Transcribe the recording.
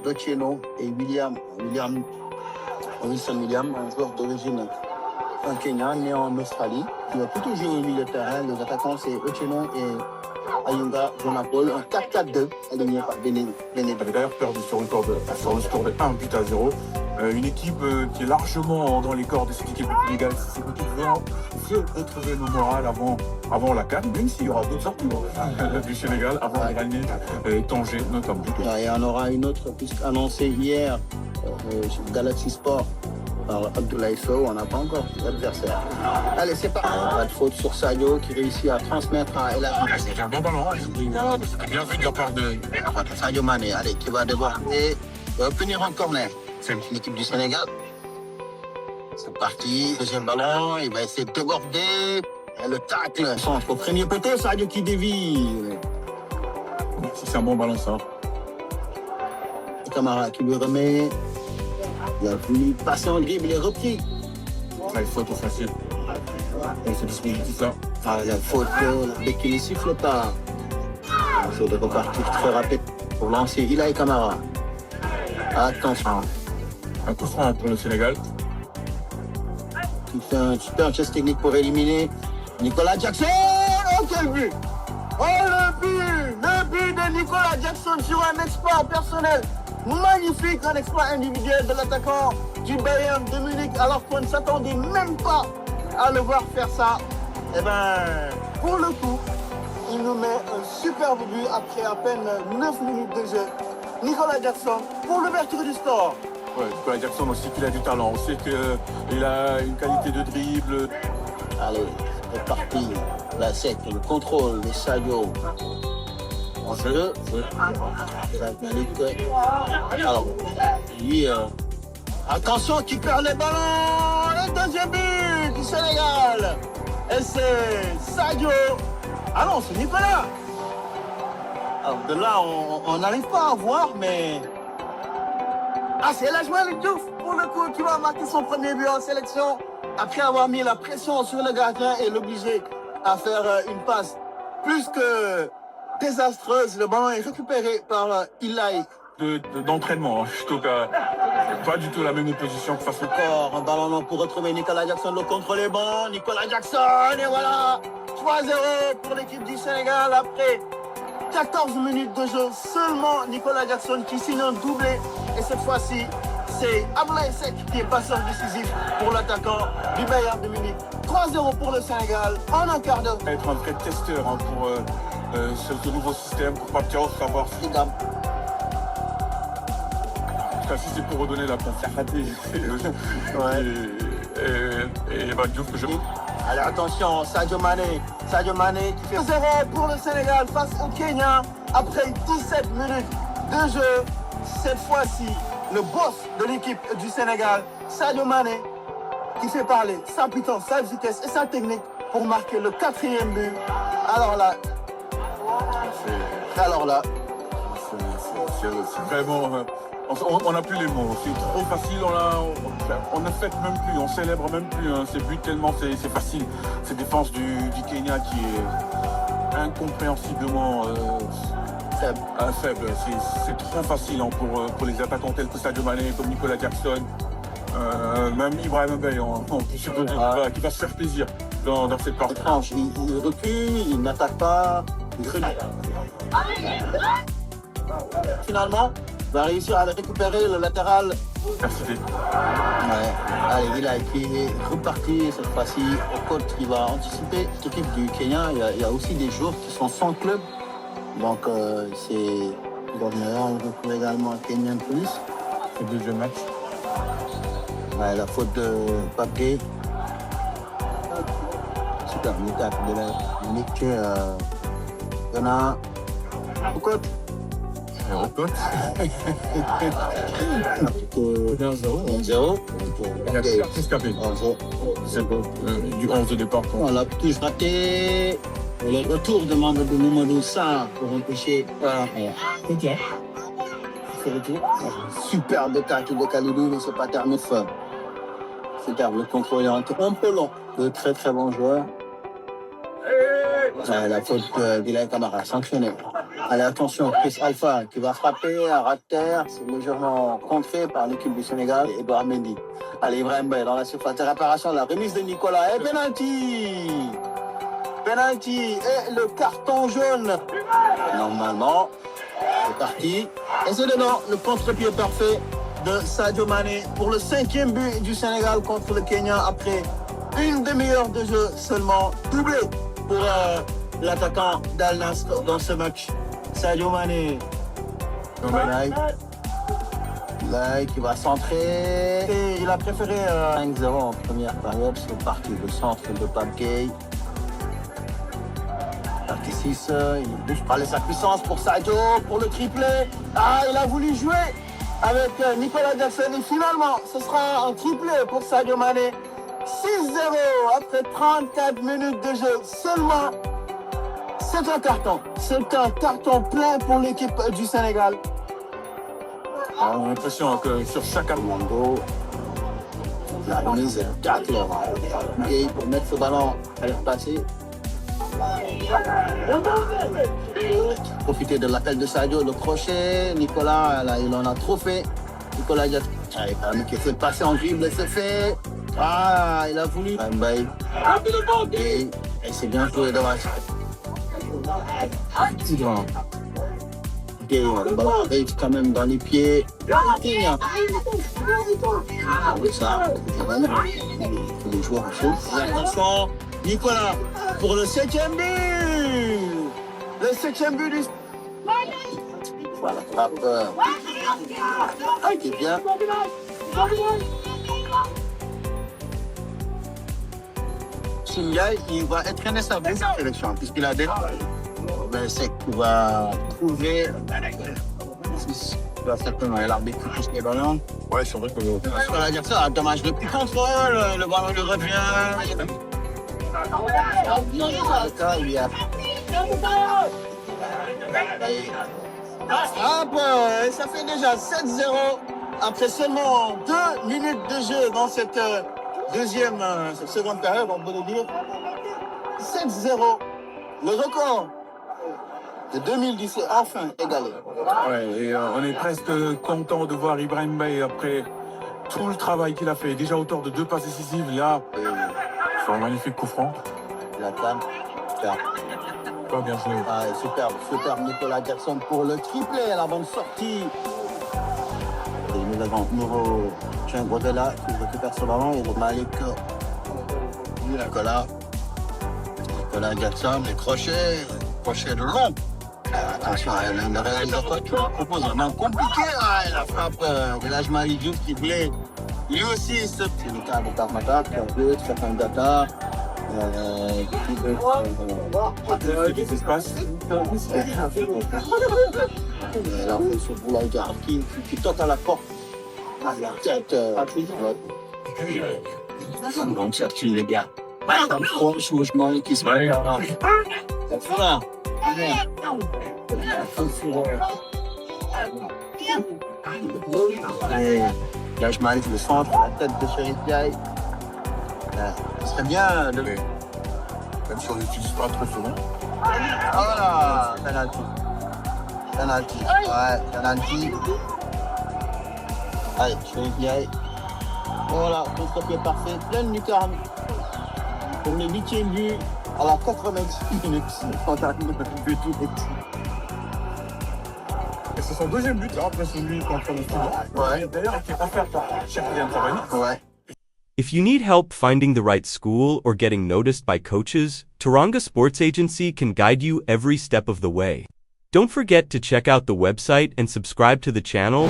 d'Otieno et Wilson William, un joueur d'origine Kenya, né en Australie, qui va plutôt jouer au milieu de terrain. Les attaquants, c'est Otieno et Ayunga Jonapol, un 4-4-2 aligné par Benin. avait d'ailleurs perdu sur le score de 1-0. Une équipe qui est largement dans les corps de cette équipe du Sénégal. C'est une équipe vraiment veut retrouver nos morales avant la CAN, même s'il y aura d'autres sorties du Sénégal avant de gagner Tanger notamment. Il y en aura une autre annoncée hier sur Galaxy Sport par Abdoulaye Sow. On n'a pas encore l'adversaire. Allez, c'est parti. Pas de faute sur Sadio qui réussit à transmettre à El Hadji. C'est un bon ballon. C'était bien vu de la part de Sadio Mané, allez, qui va devoir obtenir un corner. C'est l'équipe du Sénégal. C'est parti. Deuxième ballon, il va essayer de déborder. Et le tacle. Centre au premier poteau, Sadio qui dévie. C'est un bon ballon, ça. Camara qui lui remet. Il a voulu passer en dribble, il est repris. Il faut être facile. C'est dispositif-là. La faute, la bec qui ne siffle pas. Il faut de repartir très rapide pour lancer Ilaï Camara. Attention. Un coup franc pour le Sénégal. Il fait un super geste technique pour éliminer Nicolas Jackson. Oh, quel but! Oh, le but de Nicolas Jackson sur un exploit personnel. Magnifique, un exploit individuel de l'attaquant du Bayern de Munich, alors qu'on ne s'attendait même pas à le voir faire ça. Eh bien, pour le coup, il nous met un superbe but après à peine 9 minutes de jeu. Nicolas Jackson pour l'ouverture du score. Ouais, Nicolas Jackson aussi qu'il a du talent, on sait qu'il a une qualité de dribble. Allez, c'est parti. La sec, le contrôle des Sadio. En jeu. Alors, lui, attention qui perd les ballons. Le deuxième but du Sénégal. Et c'est Sadio. Ah non, c'est Nicolas. Alors de là, on n'arrive pas à voir, mais... Ah, c'est la Malick Diouf, pour le coup, qui va marquer son premier but en sélection. Après avoir mis la pression sur le gardien et l'obliger à faire une passe plus que désastreuse. Le ballon est récupéré par Ilaï. D'entraînement, plutôt que pas du tout la même position que face au corps. Un ballon long pour retrouver Nicolas Jackson. Le contrôle est bon. Nicolas Jackson, et voilà 3-0 pour l'équipe du Sénégal après 14 minutes de jeu. Seulement Nicolas Jackson qui signe un doublé. Et cette fois-ci, c'est Abdoulaye Seck qui est passeur décisif pour l'attaquant du Bayern de Munich. 3-0 pour le Sénégal en un quart d'heure. Être un vrai testeur pour ce nouveau système, pour Papiao, savoir si... Si c'est pour redonner la place à raté. Et bah, Diouf que je... Alors attention, Sadio Mané qui fait 0 pour le Sénégal face au Kenya après 17 minutes de jeu. Cette fois-ci, le boss de l'équipe du Sénégal, Sadio Mané, qui fait parler sa puissance, sa vitesse et sa technique pour marquer le 4e but. Alors là, c'est vraiment... On n'a plus les mots, c'est trop facile, on ne fête même plus, on célèbre même plus ces buts tellement c'est facile. Cette défense du Kenya qui est incompréhensiblement faible. C'est trop facile pour les attaquants tels que Sadio Mané, comme Nicolas Jackson, même Ibrahim Mbaye, qui va se faire plaisir dans cette partie. Il recule, il n'attaque pas, il recule. Finalement, va réussir à récupérer le latéral. Merci. Ouais. Allez, il a été reparti cette fois-ci au côte qui va anticiper cette équipe du Kenya. Il y a aussi des joueurs qui sont sans club. Donc c'est Bornéa, on retrouve également Kenyan Police. C'est le deuxième match. Ouais, la faute de Pape. Super, de la Nick. Il y en a au côte. Au côte. 1-0. Il a escapé. C'est bon. Du 11 de départ. On l'a touche raté. Le retour de Mamadou Sarr pour empêcher. Ok. C'est le tour. Superbe tacle de Kalidou, mais c'est pas terminé fort. Superbe, le contrôle est un peu long. De très très bons joueurs. La faute d'Ilaï Camara, sanctionné. Allez, attention, Chris Alpha qui va frapper à ras de terre. C'est légèrement contré par l'équipe du Sénégal et Edouard Mendy. Allez, Ibrahim Mbaye dans la surface de réparation. La remise de Nicolas et penalty. Penalty et le carton jaune. Normalement, c'est parti. Et c'est dedans, le contre-pied parfait de Sadio Mané pour le 5e but du Sénégal contre le Kenya après une demi-heure de jeu seulement, doublé pour l'attaquant d'Al Nassr dans ce match. Sadio Mané. Là, qui va centrer. Et il a préféré 5-0 en première période. C'est parti, le centre de Pape Gueye. Partie 6, il bouge par sa puissance pour Sadio, pour le triplé. Ah, il a voulu jouer avec Nicolas Jackson et finalement, ce sera un triplé pour Sadio Mané. 6-0 après 34 minutes de jeu seulement. C'est un carton. C'est un carton plein pour l'équipe du Sénégal. On a l'impression que sur chaque Armando, la remise est tacle. Et pour mettre ce ballon à l'air passé. Profiter de l'appel de Sadio, le crochet. Nicolas, là, il en a trop fait. Nicolas Jackson, qui fait passer en dribble, c'est fait. Ah, il a voulu. Et c'est bien joué dommage. Petit grand. Et le ballon arrive quand même dans les pieds. Avec ça, les joueurs en font. Attention, Nicolas pour le 7e but. Le 7e but du... Voilà, frappe. Ah, qui est bien. Singaï, il va entraîner sa deuxième sélection puisqu'il a déjà. C'est qu'il va trouver. Il va certainement l'arbitre qui touche les ballons. Ouais, c'est vrai que. On va dire ça, dommage de plus contrôle, le ballon lui revient. Il y a. Hop, ça fait déjà 7-0 après seulement 2 minutes de jeu dans cette cette seconde période, on peut le dire. 7-0, le record de 2010 est enfin égalé. Ouais, et on est presque content de voir Ibrahim Mbaye après tout le travail qu'il a fait. Déjà auteur de 2 passes décisives, là, sur un magnifique coup franc. La canne, super. Pas bien joué. Ah, superbe Nicolas Jackson pour le triplé, la bonne sortie. Et nous avons nouveau Jean Godela qui récupère ce ballon et le Malik. Nicolas Jackson, les crochets de long. Attention, le réalisateur qui propose un nom compliqué. La frappe, Village Malik Diouf qui voulait lui aussi c'est le cas de Tarmata, qui a vu certains data. Qu'est-ce qui se passe? Là, on est sur Boulaïgar qui toque à la porte. Ah, la tête. Donc, ça tue les gars. Gros changement qui se fait. C'est ça. Là, je m'arrive le centre, la tête de Chérif Diaye. Ce serait bien de... Même si on n'utilise pas trop souvent. Ah voilà, penalty. Ouais, penalty. Allez, Chérif Diaye. Voilà, contre-pied parfait, pleine lucarne. Pour le 8e but à la 86 minutes. On arrive le but tout vite. Et c'est son 2e but là, après celui contre le Soudan. Ouais. D'ailleurs, qui est offert par Cheikh Tabani. Ouais. If you need help finding the right school or getting noticed by coaches, Turanga Sports Agency can guide you every step of the way. Don't forget to check out the website and subscribe to the channel.